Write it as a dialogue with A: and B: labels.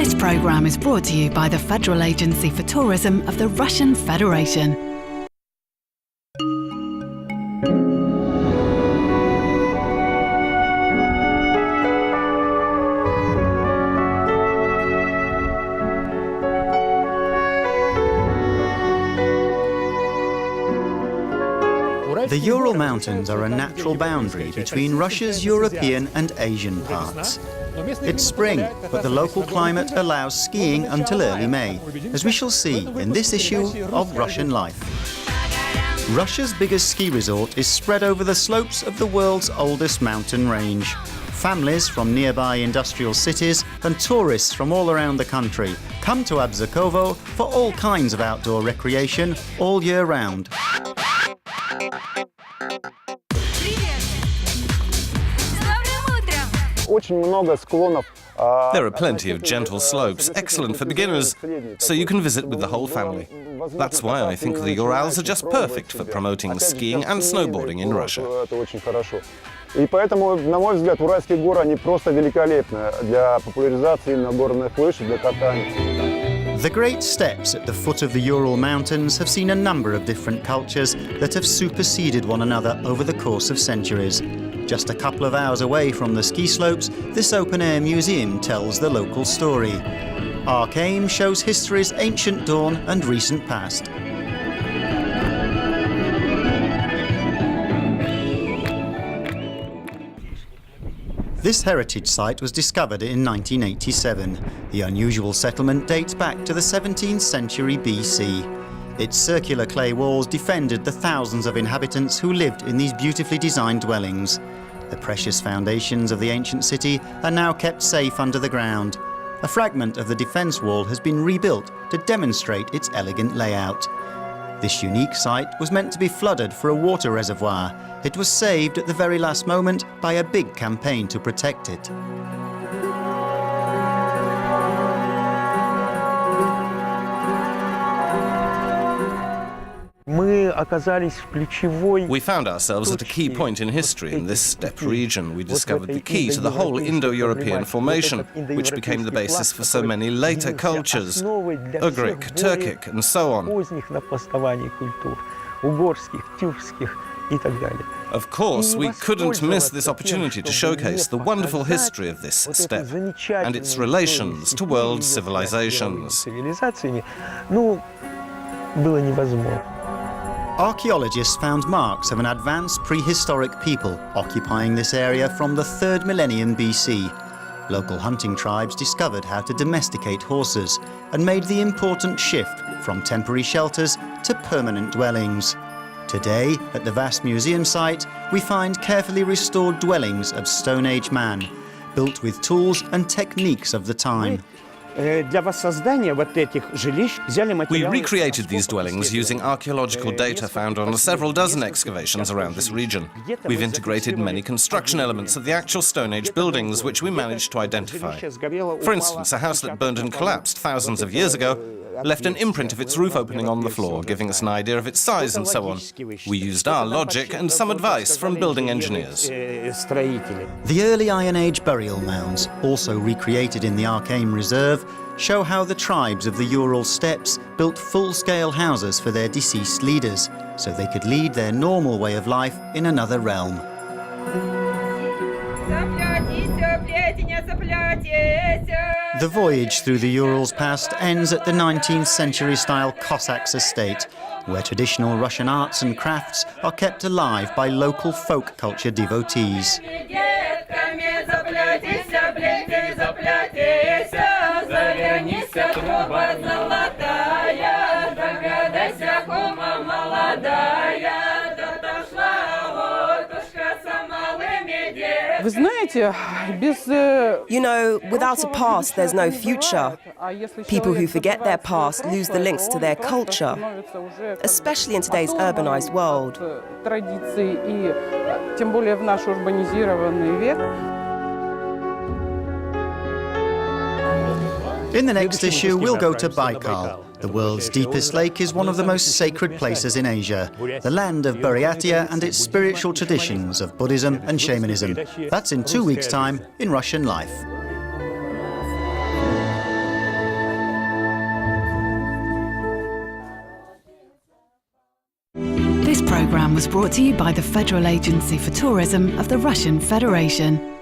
A: This programme is brought to you by the Federal Agency for Tourism of the Russian Federation.
B: The Ural Mountains are a natural boundary between Russia's European and Asian parts. It's spring, but the local climate allows skiing until early May, as we shall see in this issue of Russian Life. Russia's biggest ski resort is spread over the slopes of the world's oldest mountain range. Families from nearby industrial cities and tourists from all around the country come to Abzakovo for all kinds of outdoor recreation all year round.
C: There are plenty of gentle slopes, excellent for beginners, so you can visit with the whole family. That's why I think the Urals are just perfect for promoting skiing and snowboarding in Russia.
D: И поэтому, на мой взгляд, уральские горы, они просто великолепны для популяризации именно горных лыж, для катания.
B: The great steppes at the foot of the Ural Mountains have seen a number of different cultures that have superseded one another over the course of centuries. Just a couple of hours away from the ski slopes, this open-air museum tells the local story. Arc Aim shows history's ancient dawn and recent past. This heritage site was discovered in 1987. The unusual settlement dates back to the 17th century BC. Its circular clay walls defended the thousands of inhabitants who lived in these beautifully designed dwellings. The precious foundations of the ancient city are now kept safe under the ground. A fragment of the defence wall has been rebuilt to demonstrate its elegant layout. This unique site was meant to be flooded for a water reservoir. It was saved at the very last moment by a big campaign to protect it.
C: We found ourselves at a key point in history in this steppe region. We discovered the key to the whole Indo-European formation, which became the basis for so many later cultures, Ugric, Turkic, and so on. Of course, we couldn't miss this opportunity to showcase the wonderful history of this steppe and its relations to world civilizations.
B: Archaeologists found marks of an advanced prehistoric people occupying this area from the 3rd millennium BC. Local hunting tribes discovered how to domesticate horses and made the important shift from temporary shelters to permanent dwellings. Today, at the vast museum site, we find carefully restored dwellings of Stone Age man, built with tools and techniques of the time.
C: We recreated these dwellings using archaeological data found on several dozen excavations around this region. We've integrated many construction elements of the actual Stone Age buildings, which we managed to identify. For instance, a house that burned and collapsed thousands of years ago left an imprint of its roof opening on the floor, giving us an idea of its size and so on. We used our logic and some advice from building engineers.
B: The early Iron Age burial mounds, also recreated in the Arc Aim Reserve, show how the tribes of the Ural steppes built full-scale houses for their deceased leaders, so they could lead their normal way of life in another realm. The voyage through the Urals past ends at the 19th century-style Cossacks estate, where traditional Russian arts and crafts are kept alive by local folk culture devotees.
E: You know, without a past, there's no future. People who forget their past lose the links to their culture, especially in today's urbanized world.
B: In the next issue, we'll go to Baikal. The world's deepest lake is one of the most sacred places in Asia, the land of Благодаря and its spiritual traditions of Buddhism and shamanism. That's in 2 weeks' time in Russian Life.
A: This programme was brought to you by the Federal Agency for Tourism of the Russian Federation.